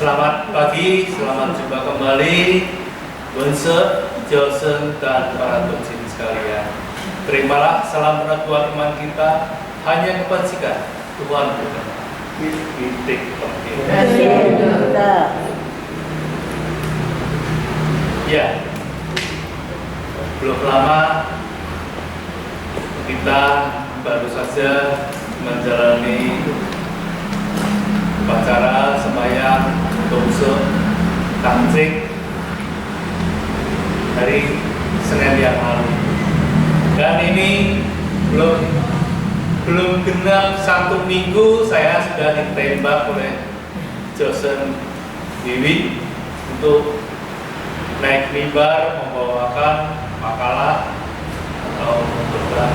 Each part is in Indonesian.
Selamat pagi, selamat jumpa kembali Bunse, Josen, dan para tonsin sekalian. Terimalah salam pengakuan iman kita hanya kebajikan Tuhan berkata. Titik penting. Ya, belum lama kita baru saja menjalani upacara sembahyang Domso Tanjing hari Senin yang lalu, dan ini belum genap 1 minggu saya sudah ditembak oleh Josen Wiwi untuk naik mimbar membawakan makalah atau khotbah.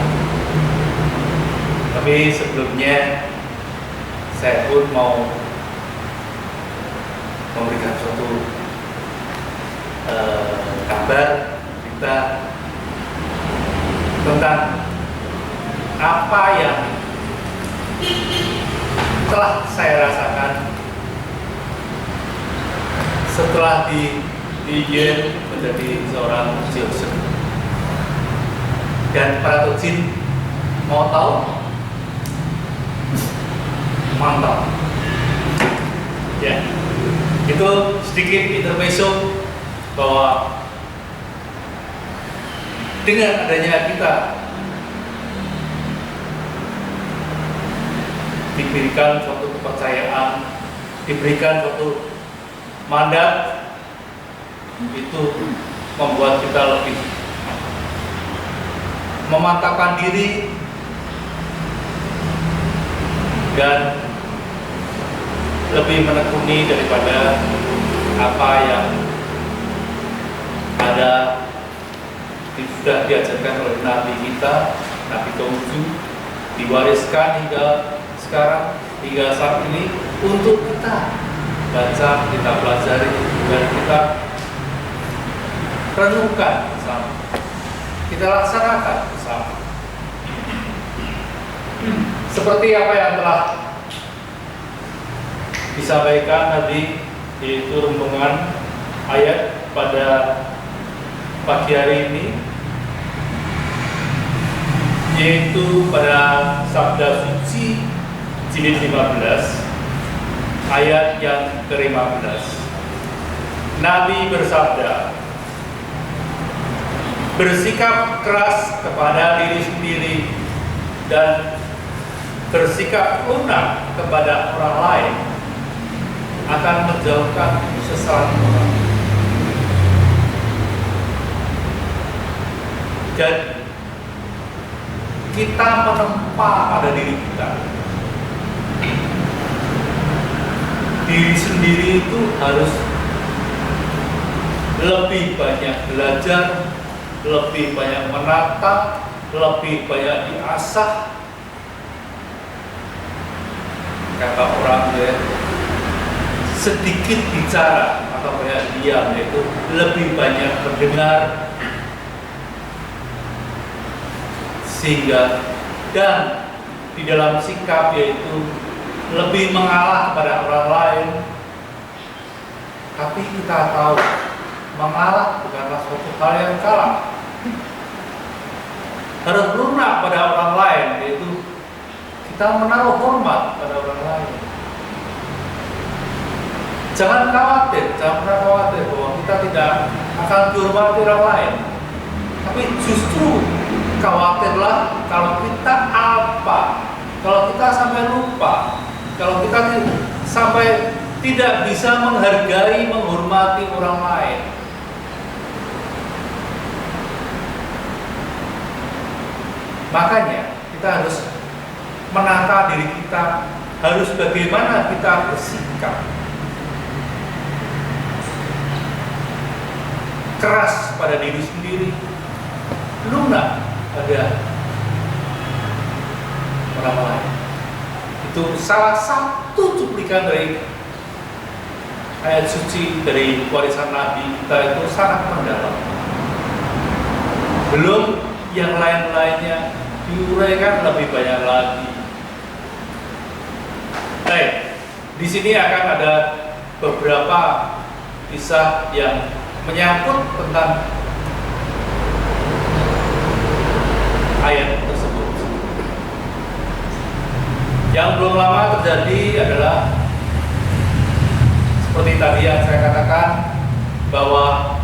Tapi sebelumnya saya pun mau memberikan suatu kabar kita tentang apa yang telah saya rasakan setelah diizinkan menjadi seorang Josen. Dan para tojin mau tahu? Mantap ya, itu sedikit intermezzo bahwa dengan adanya kita diberikan suatu kepercayaan, diberikan suatu mandat, itu membuat kita lebih memantapkan diri dan lebih menekuni daripada apa yang ada sudah diajarkan oleh Nabi kita, Nabi Konghucu, diwariskan hingga sekarang, hingga saat ini untuk kita baca, kita pelajari, dan kita renungkan bersama, kita laksanakan bersama. Seperti apa yang telah disampaikan tadi, yaitu rombongan ayat pada pagi hari ini, yaitu pada Sabda Suci Jilid 15 ayat yang ke-15. Nabi bersabda, bersikap keras kepada diri sendiri dan bersikap lunak kepada orang lain akan menjauhkan sesaat orang. Dan kita menempa pada diri kita. Diri sendiri itu harus lebih banyak belajar, lebih banyak menata, lebih banyak diasah. Kata orang ya, sedikit bicara atau banyak diam, yaitu lebih banyak mendengar, sehingga dan di dalam sikap yaitu lebih mengalah kepada orang lain. Tapi kita tahu mengalah bukanlah suatu hal yang kalah, harus lunak pada orang lain, yaitu kita menaruh hormat pada orang lain. Jangan pernah khawatir bahwa kita tidak akan dihormati orang lain. Tapi justru khawatirlah kalau kita kalau kita sampai lupa, kalau kita sampai tidak bisa menghargai, menghormati orang lain. Makanya kita harus menata diri kita, harus bagaimana kita bersikap keras pada diri sendiri, lunak pada orang lain. Itu salah satu cuplikan dari ayat suci dari warisan Nabi kita, itu sangat mendalam. Belum yang lain-lainnya diuraikan lebih banyak lagi. Baik, di sini akan ada beberapa kisah yang menyangkut tentang ayat tersebut. Yang belum lama terjadi adalah seperti tadi yang saya katakan, bahwa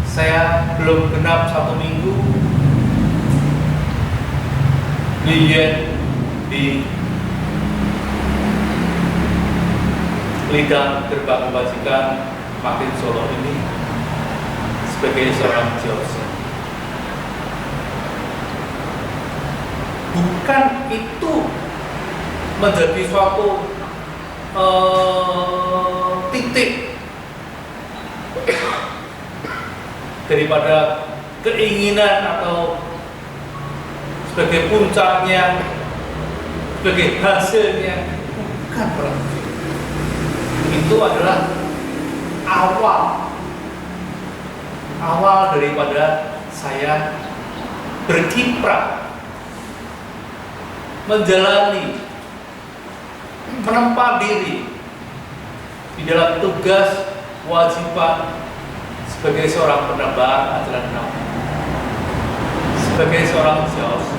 saya belum genap 1 minggu Lilian di lidah gerbang kebajikan Makin Solo ini sebagai seorang Jose. Bukan itu menjadi suatu titik daripada keinginan atau sebagai puncaknya, sebagai hasilnya, bukan berarti. Itu adalah awal daripada saya berkiprah, menjalani, menempa diri di dalam tugas kewajiban sebagai seorang penebar ajaran Nabi, sebagai seorang Jose.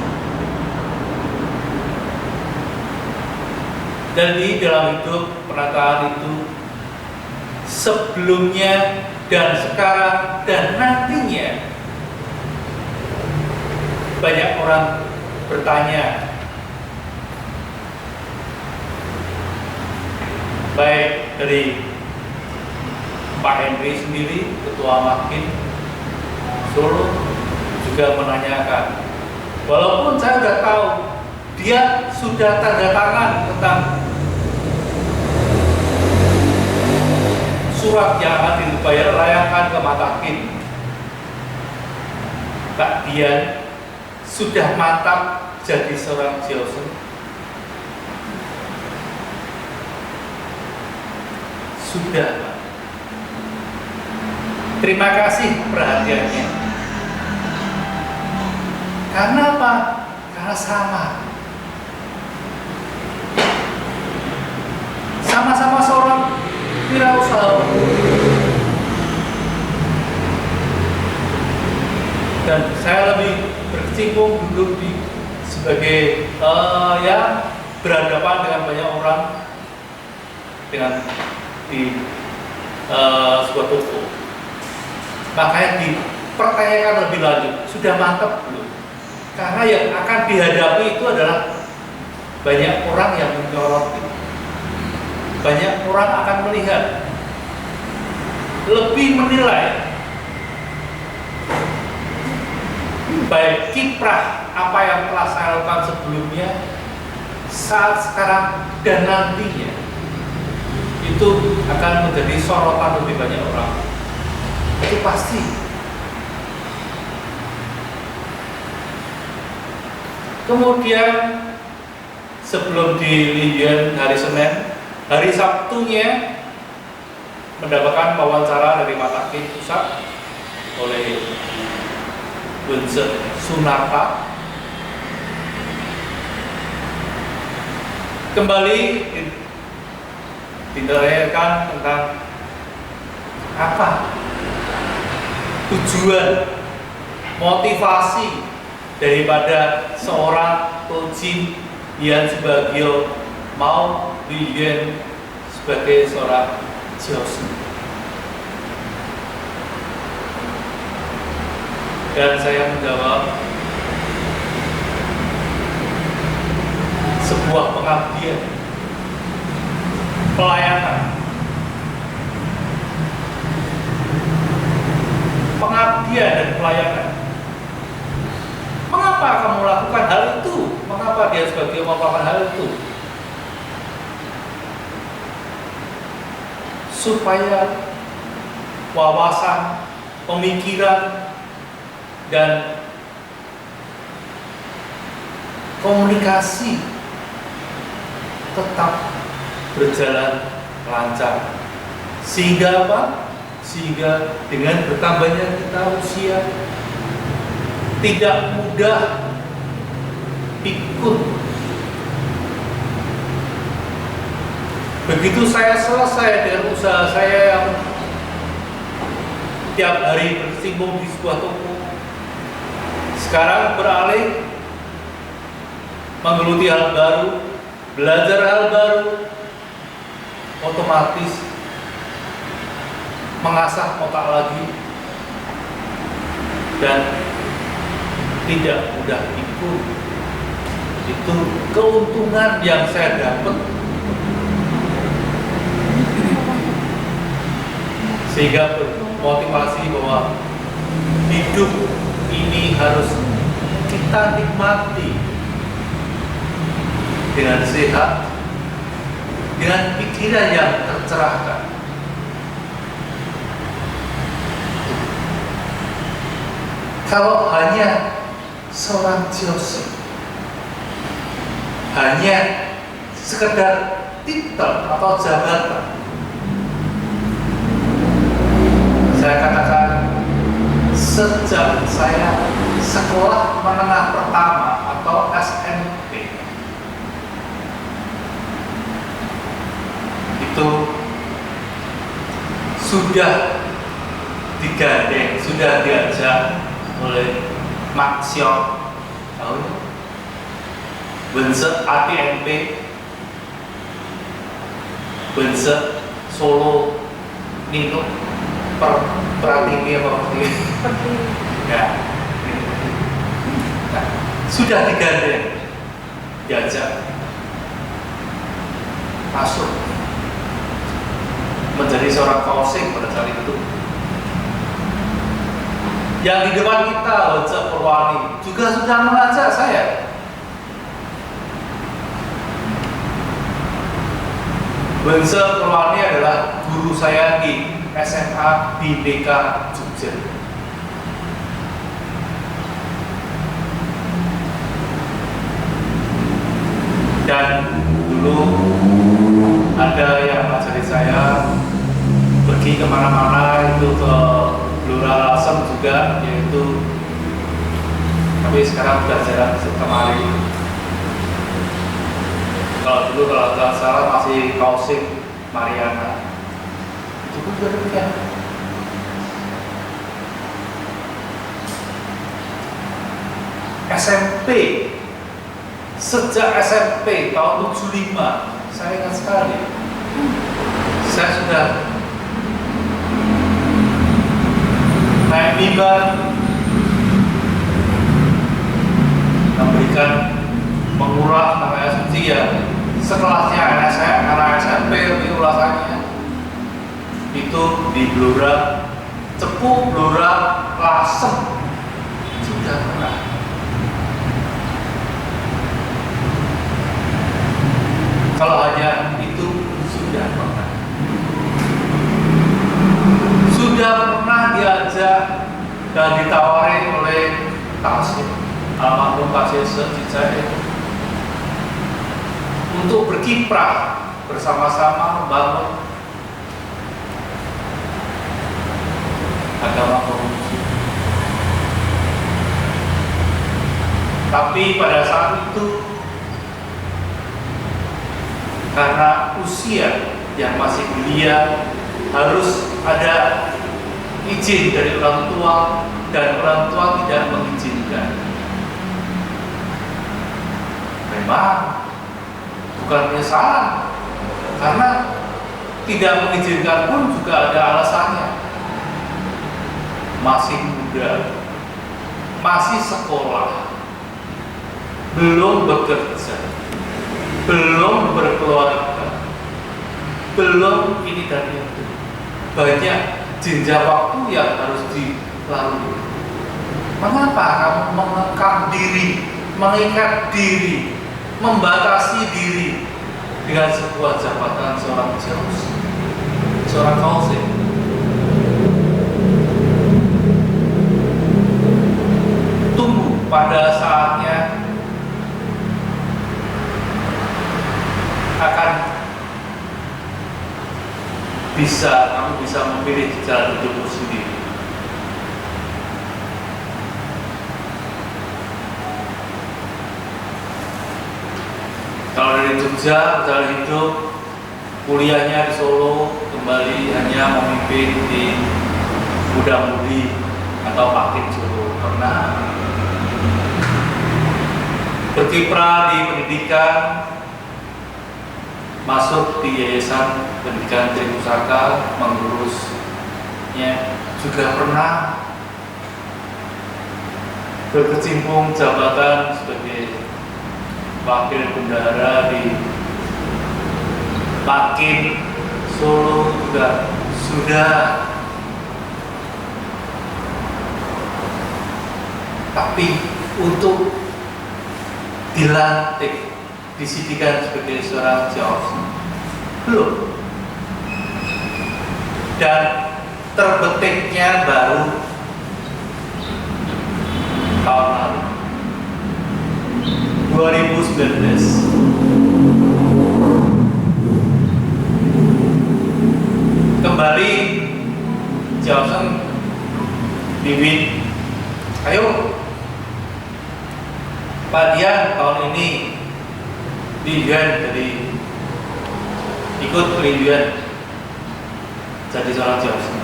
Dan di dalam hidup penataan itu, sebelumnya dan sekarang dan nantinya, banyak orang bertanya, baik dari Pak Henry sendiri, Ketua Makin Solo, juga menanyakan, walaupun saya sudah tahu dia sudah tanda tangan tentang surat yang akan dibayar layakan ke Matakin, Pak Dian sudah mantap jadi seorang Jose. Sudah, Pak. Terima kasih perhatiannya. Karena apa? Karena sama-sama seorang wirausahawan. Dan saya lebih berkecimpung dulu sebagai yang berhadapan dengan banyak orang dengan di sebuah toko. Makanya dipertanyakan lebih lanjut, sudah mantap belum? Karena yang akan dihadapi itu adalah banyak orang yang menyoroti, banyak orang akan melihat, lebih menilai baik kiprah apa yang telah saya lakukan sebelumnya, saat sekarang dan nantinya. Itu akan menjadi sorotan lebih banyak orang. Itu pasti. Kemudian sebelum di Lilian hari Senin, hari Sabtunya mendapatkan wawancara dari Matakin Pusat oleh Winston Sunarta. Kembali ditanyakan tentang apa tujuan, motivasi daripada seorang Toji Dian Subagio mau Lilian sebagai seorang Jose. Dan saya menjawab, sebuah pengabdian, pelayanan, pengabdian dan pelayanan. Mengapa kamu lakukan hal itu? Mengapa dia sebagai melakukan hal itu? Supaya wawasan, pemikiran, dan komunikasi tetap berjalan lancar. Sehingga apa? Sehingga dengan bertambahnya kita usia, tidak mudah ikut. Begitu Begitu saya selesai dengan usaha saya yang tiap hari berkecimpung di sebuah toko, sekarang beralih menggeluti hal baru, belajar hal baru, otomatis mengasah otak lagi dan tidak mudah ikut. Itu keuntungan yang saya dapat, sehingga bermotivasi bahwa hidup ini harus kita nikmati dengan sehat, dengan pikiran yang tercerahkan. Kalau hanya seorang Joseph, hanya sekedar titel atau jabatan, saya katakan sejak saya sekolah menengah pertama atau SMP itu sudah digandeng, sudah diajak oleh Maxion, tahu ya? Bense ATMP, Bense Solo Nino Pratiwi apa Pratiwi? Ya, nah, sudah digandeng, diajak masuk menjadi seorang coaching pada saat itu. Yang di depan kita, Wajah Purwani, juga sudah mengajak saya. Wajah Purwani adalah guru saya di SMA Bhinneka Jogja. Dan dulu ada yang mengajari saya pergi kemana-mana, itu ke Blora Lasem juga, yaitu, tapi sekarang sudah jarang kemari. Kalau dulu kalau tidak salah masih Kausik Mariana, itu pun juga demikian. SMP, sejak SMP tahun 75, saya ingat sekali, saya sudah naik mimbar memberikan mengulas namanya suci ya, sekelasnya anak SMP lebih ulasannya itu di Blora Cepu, Blora Lasem sudah pernah. Kalau hanya itu sudah pernah. Sudah pernah diajak dan ditawari oleh Tasir almarhum Kasih Sejijai untuk berkiprah bersama-sama membangun agama Konghucu. Tapi pada saat itu karena usia yang masih belia, harus ada izin dari orang tua, dan orang tua tidak mengizinkan. Memang bukan penyesalan, karena tidak mengizinkan pun juga ada alasannya. Masih muda, masih sekolah, belum bekerja, belum berkeluarga, belum ini dan itu, banyak jenjang waktu yang harus dilalui. Mengapa kamu mengekang diri, mengikat diri, membatasi diri dengan sebuah jabatan seorang Zeus, seorang Kausik? Tunggu pada saatnya akan kamu bisa memilih jalan hidupmu sendiri. Kalau dari Jogja jalan hidup kuliahnya di Solo, kembali hanya memimpin di Muda-Mudi atau Pakin Solo. Pernah berkiprah di pendidikan, masuk di Yayasan Pendidikan Tripusaka, mengurusnya. Juga pernah berkecimpung jabatan sebagai wakil bendahara di Pakin Solo juga sudah. Tapi untuk dilantik, disidikan sebagai seorang jawab belum. Dan terbetiknya baru tahun lalu 2019. Kembali Johnson Bibin, ayo Pak Dian tahun ini di Yuan jadi ikut Yuan jadi seorang Johnson.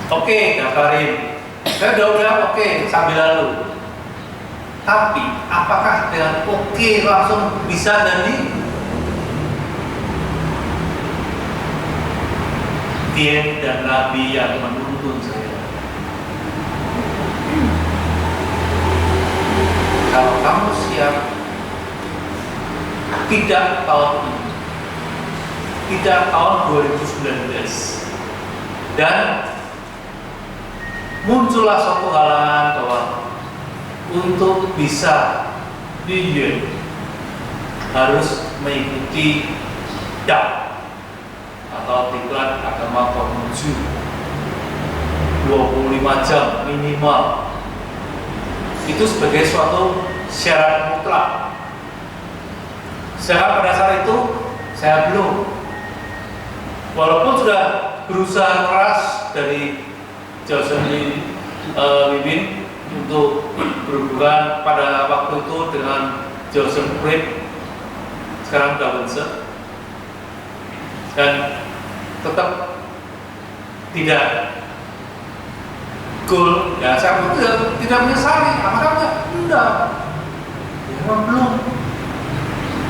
Oke, daftarin. Saya udah bilang oke sambil lalu. Tapi apakah dengan oke langsung bisa jadi? Dia dan Nabi yang menuntun saya. Kalau kamu siap, tidak tahun ini, tidak tahun 2019, dan muncullah suatu halangan bahwa untuk bisa di harus mengikuti DAP atau Diklat Agama Konghucu 25 jam minimal. Itu sebagai suatu syarat mutlak. Saya pada saat itu saya belum, walaupun sudah berusaha keras dari Johnson Bibin untuk berhubungan pada waktu itu dengan Johnson Prip, sekarang Dawense, dan tetap tidak goal. Ya saya pun tidak menyesali, apakah enggak? Ya memang belum.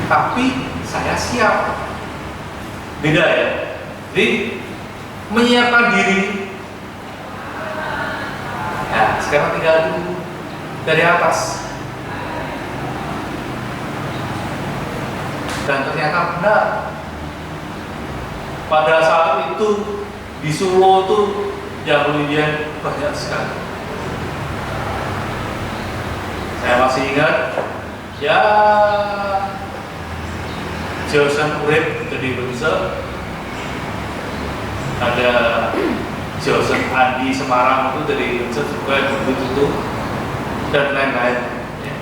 Tapi saya siap. Beda ya. Jadi menyiapkan diri. Ya, sekarang tinggal dulu dari atas. Dan ternyata benar. Pada saat itu di Solo itu yang kemudian banyak sekali. Saya masih ingat, ya Johnson Urip jadi Bunse, ada Johnson Andi Semarang itu dari Bunse juga begitu, dan lain-lain. Ya.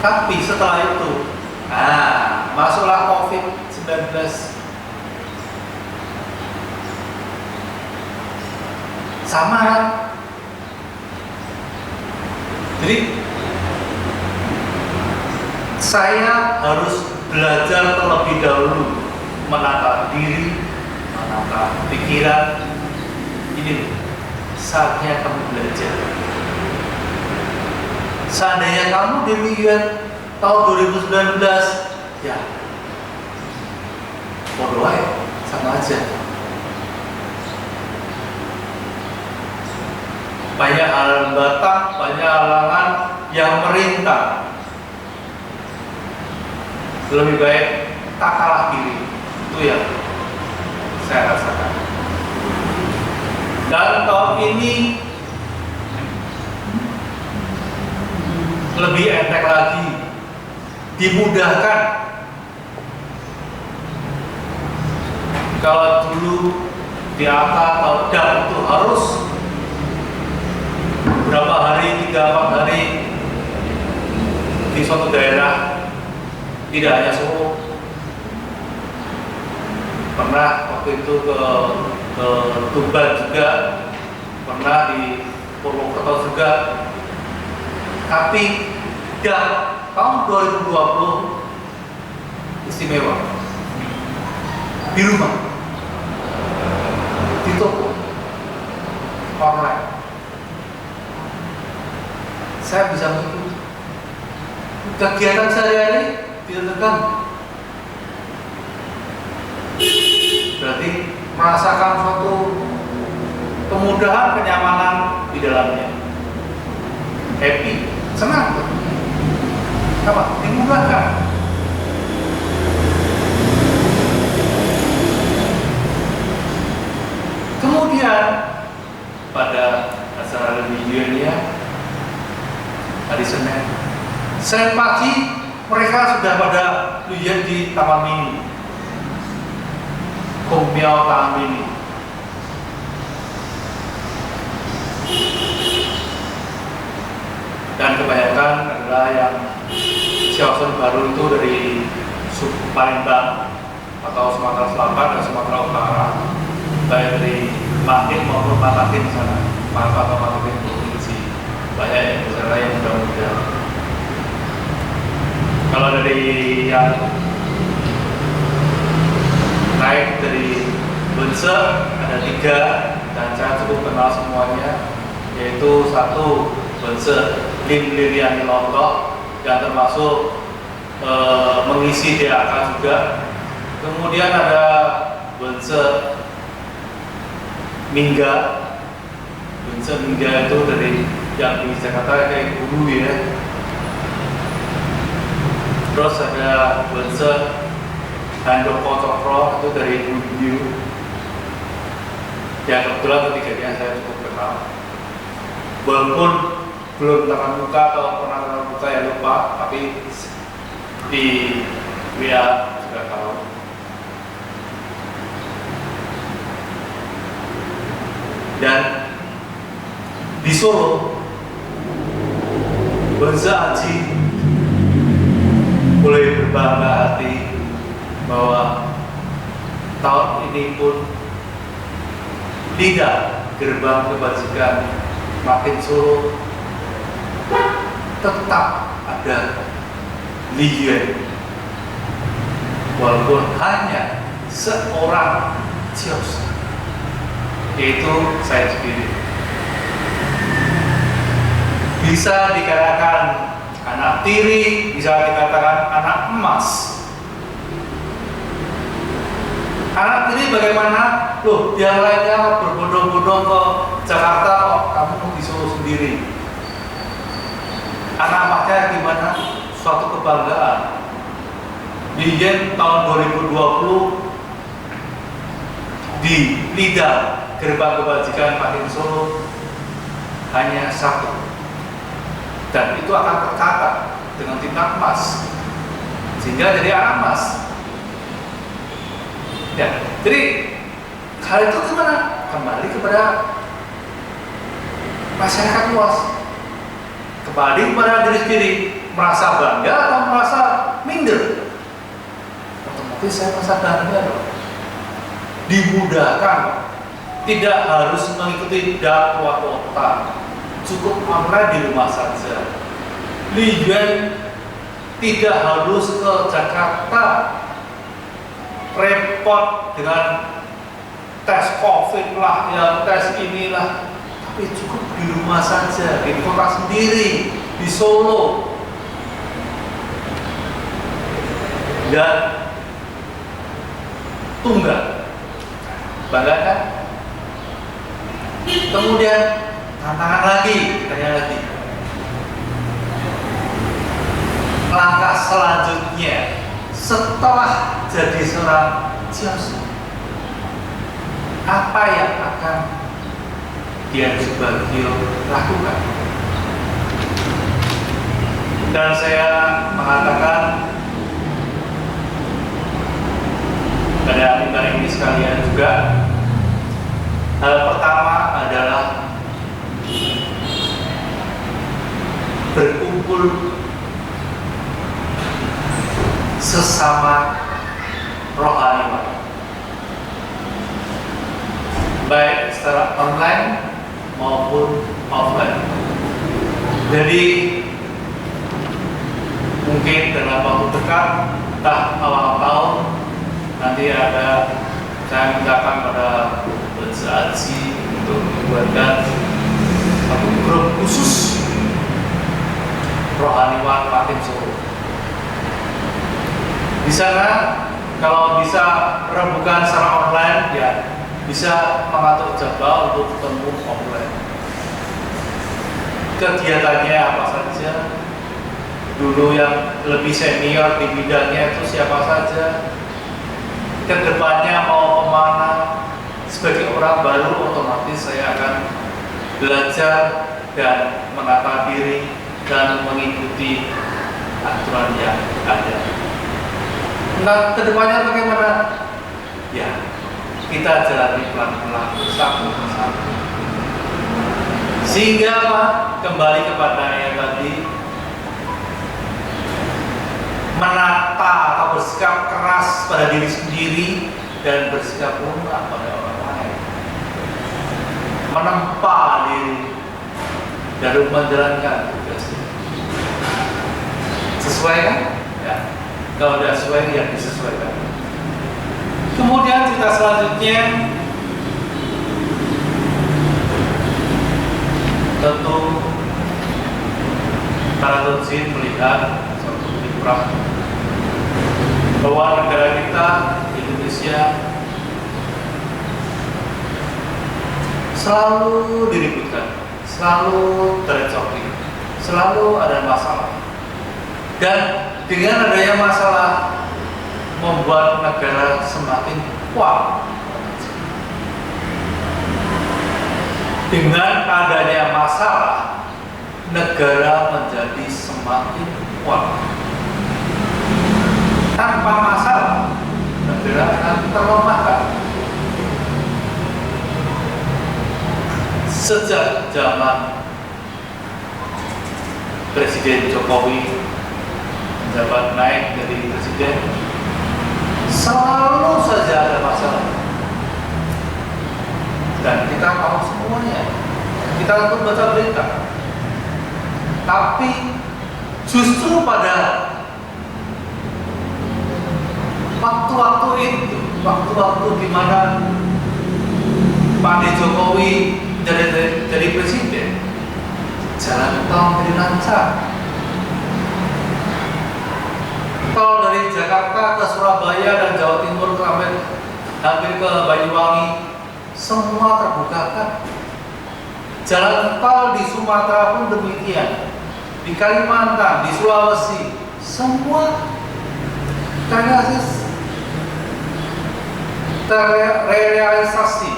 Tapi setelah itu, masuklah COVID-19. Sama kan? Jadi saya harus belajar terlebih dahulu menata diri, menata pikiran. Ini saatnya kamu belajar. Seandainya kamu demikian tahun 2019, ya bodoh aja, sama aja. Banyak hambatan, banyak halangan yang merintang. Lebih baik tak kalah diri. Itu yang saya rasakan. Dan tahun ini lebih enteng lagi, dimudahkan. Kalau dulu di angka atau DAP itu harus berapa hari, 3-4 hari di suatu daerah, tidak hanya Solo. Pernah waktu itu ke Tuban juga, pernah di Purwokerto juga. Tapi tahun 2020 istimewa di rumah, di toko, online. Saya bisa mengikuti kegiatan sehari-hari tidak terganggu. Berarti merasakan suatu kemudahan, kenyamanan di dalamnya, happy, senang, apa? Dimudahkan. Kemudian pada acara religionnya hari Senin pagi mereka sudah pada ujian di Taman Mini, Komiao Taman Mini. Dan kebanyakan adalah yang Sioson baru itu dari Palembang atau Sumatera Selatan dan Sumatera Utara, baik dari Makin maupun Makin di sana, atau Makin provinsi. Banyak yang bicara yang muda-muda. Kalau dari yang naik dari Bunse ada 3 dan saya cukup kenal semuanya, yaitu 1 Bunse Lim Liliani Lontong yang termasuk mengisi DAK juga. Kemudian ada Bunse Mingga. Bunse Mingga itu dari yang di Jakarta kayak guru ya. Terus ada Bunse Handoko Cokro itu dari Budiu. Ya kebetulan ketiganya saya cukup kenal. Walaupun belum tatap muka atau pernah tatap muka ya lupa, tapi di WA juga tahu. Dan di Solo, Bunse Aji mulai berbangga hati bahwa tahun ini pun tidak gerbang kebajikan Makin Solo tetap ada Liyuan, walaupun hanya seorang Cios, yaitu saya sendiri. Bisa dikatakan anak tiri, bisa dikatakan anak emas. Anak tiri bagaimana? Loh, yang lainnya berbondong-bondong ke Jakarta kok kamu di Solo sendiri. Anak emasnya gimana? Suatu kebanggaan. Di tahun 2020 di lidah gerbang kebajikan Makin Solo hanya 1, dan itu akan tercatat dengan tingkat emas sehingga jadi anak emas ya. Jadi hal itu gimana? Kembali kepada masyarakat luas, kembali kepada diri sendiri, merasa bangga atau merasa minder. Otomatis saya merasa bangga dong, dimudahkan, tidak harus mengikuti dakwah kota, cukup online di rumah saja. Liyuan tidak harus ke Jakarta repot dengan tes COVID lah, ya tes inilah, tapi cukup di rumah saja, di kota sendiri, di Solo. Dan tunggal, bangga kan? Kemudian tantangan lagi, tanya lagi. Langkah selanjutnya setelah jadi seorang Cios, apa yang akan dia Subagio lakukan? Dan saya mengatakan pada kita ini sekalian juga, hal pertama adalah berkumpul sesama rohani, baik secara online maupun offline. Jadi mungkin dalam waktu dekat Entah awal tahun nanti saya mintakan pada Haji untuk membuatkan satu grup khusus Rohaniwan Patim Solo. Di sana kalau bisa rembukan secara online, ya bisa mengatur jadwal untuk ketemu online. Kegiatannya apa saja, dulu yang lebih senior di bidangnya itu siapa saja, kedepannya mau kemana. Sebagai orang baru, otomatis saya akan belajar dan menata diri dan mengikuti aturan yang ada. Nah, kedepannya bagaimana? Ya, kita jalani pelan-pelan, satu persatu. Sehingga apa? Kembali kepada yang tadi, menata atau bersikap keras pada diri sendiri dan bersikap lunak pada orang lain, menempa diri dan menjalankan tugas. Sesuai kan? Ya. Kalau tidak sesuai, ya disesuaikan. Kemudian cerita selanjutnya, tentu para Tunsin melihat suatu kiprah bahwa negara kita Indonesia selalu diributkan, selalu tercoki, selalu ada masalah, dan dengan adanya masalah membuat negara semakin kuat. Dengan adanya masalah, negara menjadi semakin kuat. Tanpa masalah, negara akan terlemahkan. Sejak zaman Presiden Jokowi menjabat naik dari presiden, selalu saja ada masalah. Dan kita tahu semuanya, kita untuk baca berita. Tapi justru pada waktu-waktu itu, waktu-waktu di mana Pak Jokowi jadi presiden, jalan tol menjadi lancar. Tol dari Jakarta ke Surabaya dan Jawa Timur sampai hampir ke Banyuwangi, semua terbukakan. Jalan tol di Sumatera pun demikian, di Kalimantan, di Sulawesi, semua terrealisasi.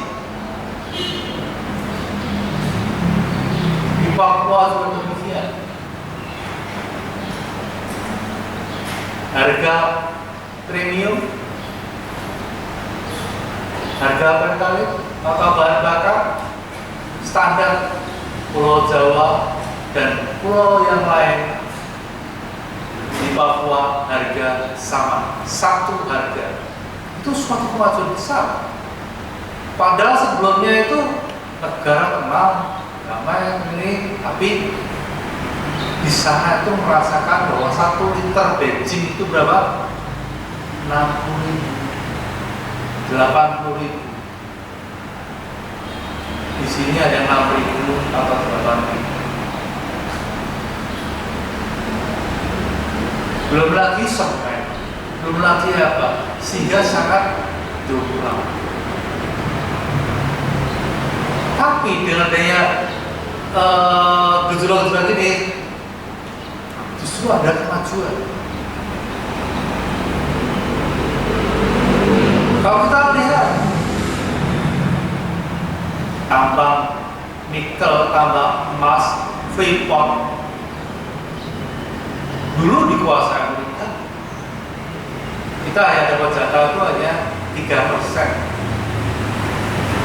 Di Papua juga demikian. Harga premium, harga pertalite atau bahan bakar standar Pulau Jawa dan pulau yang lain di Papua harga sama, satu harga. Itu suatu kemajuan besar. Padahal sebelumnya itu negara tenang, damai ini, tapi di sana itu merasakan bahwa 1 liter bensin itu berapa? 60.000, 80.000. Di sini ada 6.000 atau 8.000. Belum lagi semen, belum lagi apa, sehingga sangat berkurang. Tapi dengan adanya gejolak-gejolak ini, justru ada kemajuan. Kalau kita lihat tambang nikel, tambang emas, Freeport dulu dikuasai Amerika. Kita hanya dapat jatah itu hanya 3%.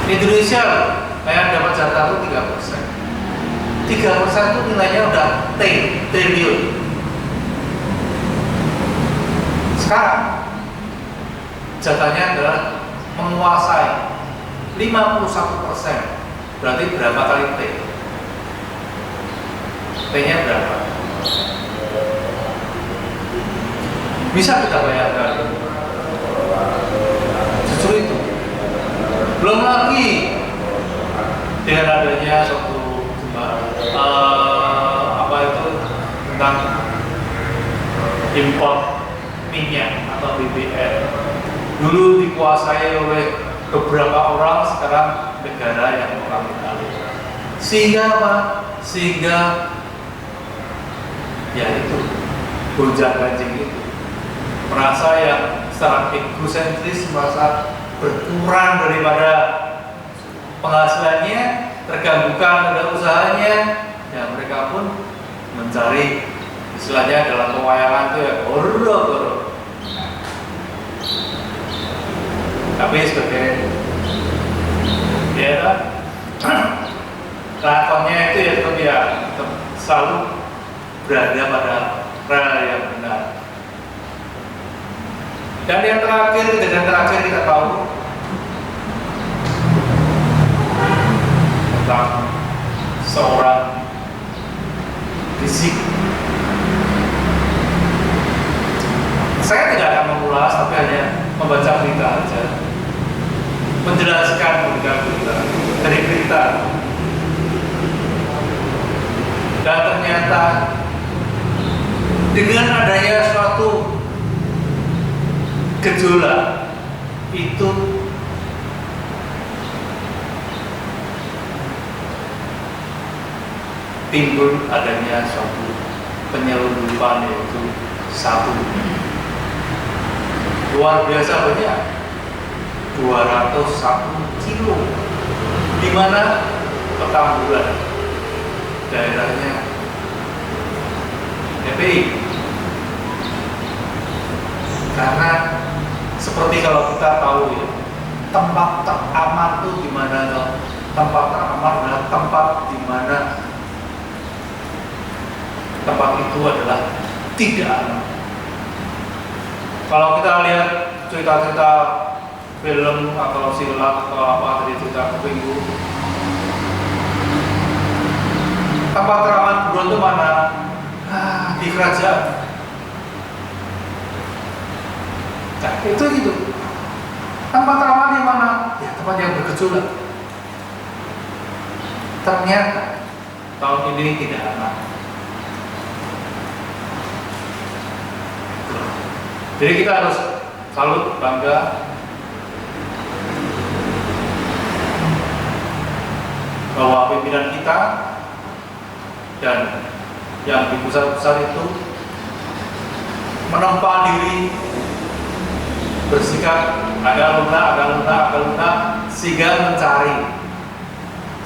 Indonesia hanya dapat jatah itu 3%. 3% itu nilainya udah triliun. Sekarang jatahnya adalah menguasai 51%. Berarti berapa kali T? T-nya berapa? Bisa kita bayangkan, justru itu. Belum lagi dengan adanya suatu apa itu tentang impor minyak atau BBM. Dulu dikuasai oleh beberapa orang, sekarang negara yang mengambil alih. Sehingga apa? Sehingga ya itu gonjang-ganjing itu merasa yang secara egosentris, merasa berkurang daripada penghasilannya, terganggukan pada usahanya, ya mereka pun mencari istilahnya dalam pewayangan itu ya goro-goro. Tapi sebagai ya lakonnya itu ya tetap selalu berada pada rel yang benar. Dan yang terakhir, kejadian terakhir kita tahu tentang seorang Rizik. Saya tidak akan mengulas, tapi hanya membaca berita saja, menjelaskan berita dari berita. Dan ternyata dengan adanya suatu gejolak itu timbul adanya suatu penyelundupan, yaitu sabu luar biasa banyak, 201 kilo, di mana Petamburan daerahnya FPI. Karena seperti kalau kita tahu ya, tempat teraman itu di mana? Tempat teraman adalah tempat di mana tempat itu adalah tidak aman. Kalau kita lihat cerita-cerita film atau silat atau apa dari cerita Minggu, tempat teraman buron itu mana? Di kerajaan. Nah, itu gitu. Tempat teraman di mana? Ya, tempat yang bergejolak. Ternyata tahun ini tidak aman. Jadi kita harus salut, bangga bahwa pimpinan kita dan yang di pusat-pusat itu menempa diri, bersikap agak lunak, sehingga mencari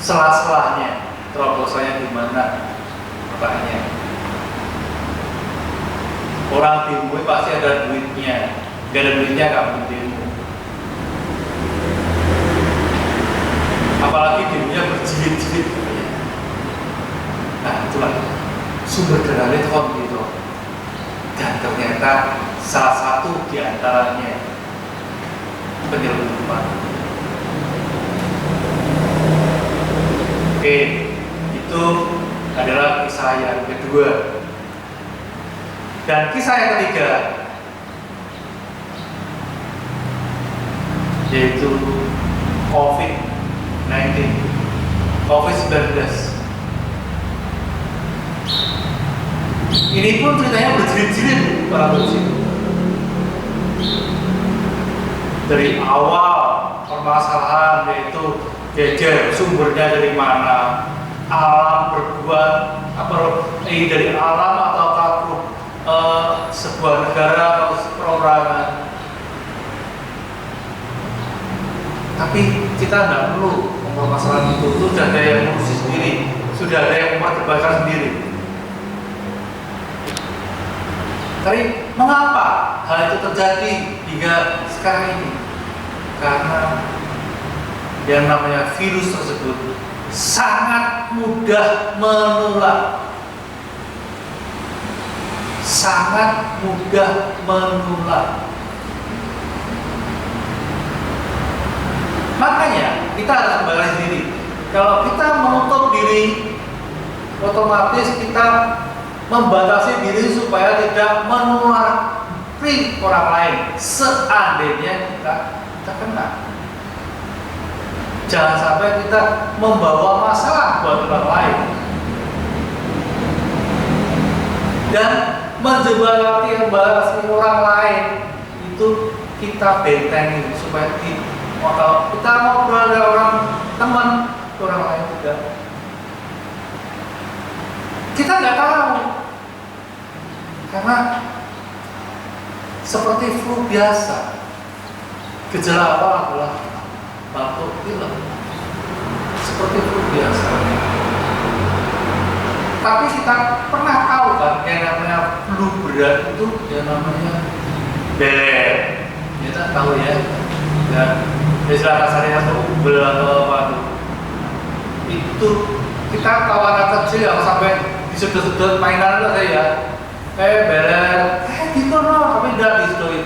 sela-selanya, terobosannya di mana. Pertanyaan, orang demo pasti ada duitnya, gak ada duitnya gak mungkin demo. Apalagi demonya berjilid-jilid. Nah itulah sumber dana itu gitu. Dan ternyata salah satu diantaranya penyelundupan. Oke, itu adalah kisah yang kedua. Dan kisah yang ketiga yaitu COVID-19. Ini pun ceritanya berjilid-jilid para musik. Dari awal permasalahan yaitu geger, sumbernya dari mana, alam berbuat apa, dari alam atau takut sebuah negara atau perorangan. Tapi kita tidak perlu mempermasalahkan itu sudah ada yang mengurusi sendiri, sudah ada yang memperdebatkan sendiri. Tapi mengapa hal itu terjadi hingga sekarang ini? Karena yang namanya virus tersebut sangat mudah menular. Sangat mudah menular. Makanya kita harus kembali diri. Kalau kita menutup diri, otomatis kita membatasi diri supaya tidak menular suffering orang lain seandainya kita kena. Jangan sampai kita membawa masalah buat orang lain dan menjebalati orang lain itu kita bentengin supaya kalau kita mau berada orang teman orang lain juga kita nggak tahu, karena seperti flu biasa gejala awal adalah batuk pilek seperti flu biasa, tapi kita pernah tahu kan yang namanya flu berat itu yang namanya beler, kita tahu ya, dan istilah kasarnya itu ubel atau apa itu kita tahu anak kecil yang sampai disedot-sedot mainan itu saya ya, beler, gitu loh, tapi tidak disedotin,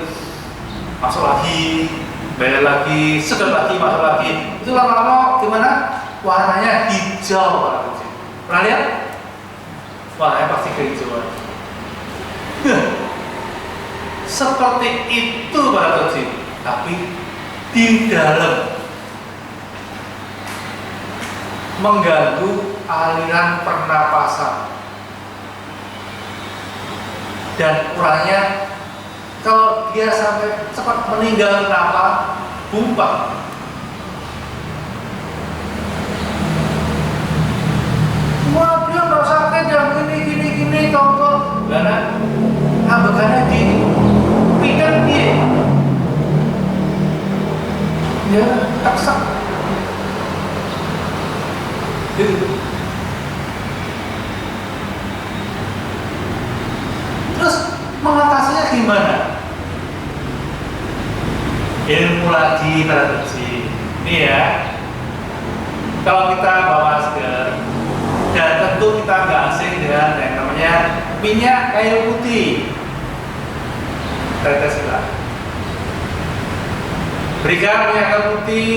masuk lagi, beler lagi, sedot lagi, masuk lagi, itu lama-lama gimana? Warnanya hijau anak kecil, pernah lihat? Warnanya pasti kehijauan. Seperti itu para kecil, tapi di dalam mengganggu aliran pernapasan dan kurangnya kalau dia sampai cepat meninggal kenapa? Bumpah. Wah dia nggak sakit yang gini contoh karena ambekannya di pinggang dia ya taksak gitu. Terus mengatasinya gimana? Ilmu lagi para kecil ini ya, kalau kita bawa masker dan tentu kita nggak asing dengan yang namanya minyak kayu putih, teteslah berikan minyak kayu putih,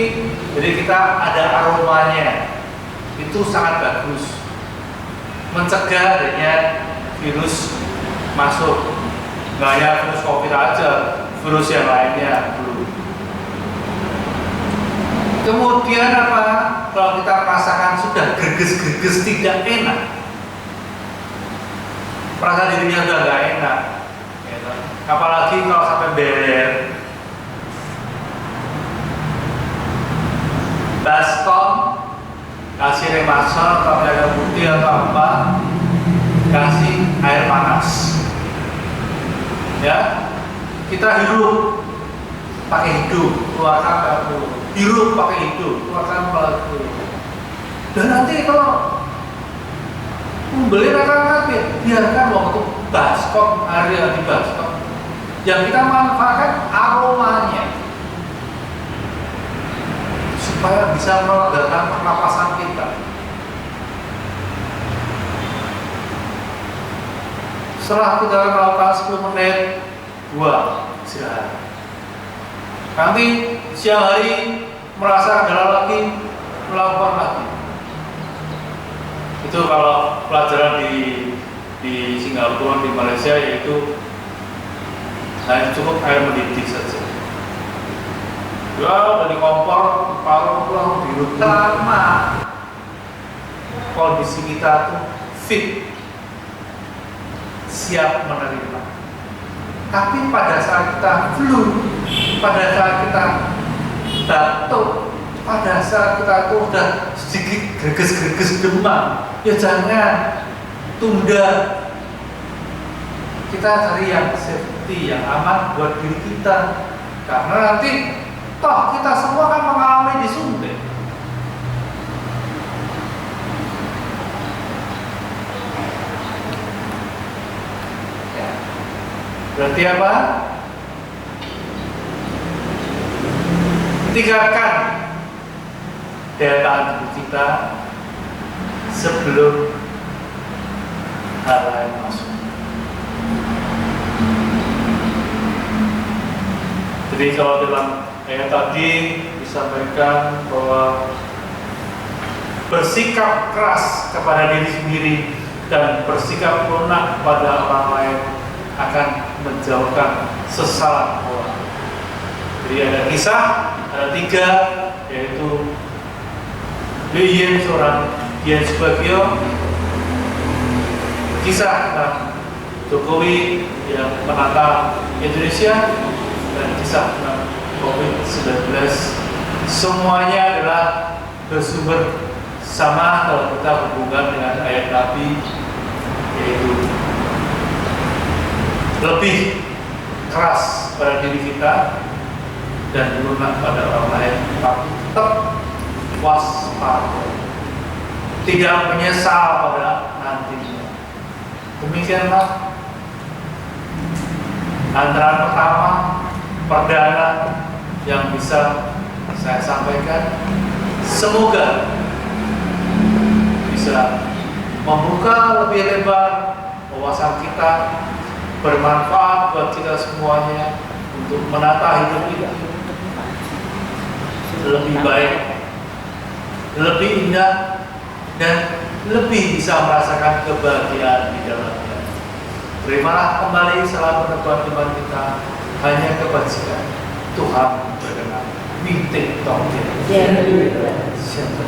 jadi kita ada aromanya, itu sangat bagus mencegah adanya virus masuk, nggak hanya virus COVID aja, virus yang lainnya belum. Kemudian apa? Kalau kita merasakan sudah greges-greges tidak enak, perasaan dirinya udah nggak enak, gitu. Apalagi kalau sampai beler, baskom, kasih remasol atau air putih atau apa, kasih air panas, ya. Kita hirup pakai hidung, keluarkan pakai mulut, hirup pakai hidung, keluarkan pakai mulut. Dan nanti kalau membeli rekan biarkan waktu baskom, hari yang di baskom, yang kita manfaatkan aromanya supaya bisa melegakan pernapasan kita. Setelah kita melakukan 10 menit, buang, istirahat. Nanti siang hari merasa kendala lagi, melakukan lagi. Itu kalau pelajaran di Singapura, di Malaysia, yaitu hanya cukup air mendidih saja. Ya dari kompor, paru pulang biru lama. Kondisi kita tuh fit, siap menerima. Tapi pada saat kita flu, pada saat kita batuk, pada saat kita tuh udah sedikit greges-greges demam, ya jangan tunda. Kita cari yang safety, yang aman buat diri kita, karena nanti toh kita semua kan mengalami disuntik. Ya. Berarti apa? Tinggalkan daya tahan tubuh kita sebelum hal lain masuk. Jadi kalau dalam ayat tadi disampaikan bahwa bersikap keras kepada diri sendiri dan bersikap lunak kepada orang lain akan menjauhkan sesama orang. Jadi ada kisah, ada 3, yaitu Liu Yin seorang Dian Subagio, kisah tentang Jokowi yang menata Indonesia, dan kisah tentang COVID-19. Semuanya adalah bersumber sama kalau kita hubungkan dengan ayat Nabi, yaitu lebih keras pada diri kita dan lunak pada orang lain, tapi tetap waspada, tidak menyesal pada nantinya. Demikianlah antara pertama perdana yang bisa saya sampaikan. Semoga bisa membuka lebih lebar wawasan kita, bermanfaat buat kita semuanya untuk menata hidup kita lebih baik, lebih indah, dan lebih bisa merasakan kebahagiaan di dalamnya. Terimalah kembali salam peneguhan iman kita, hanya kebajikan Tuhan berkenan. Mintik tongkir. Siapa?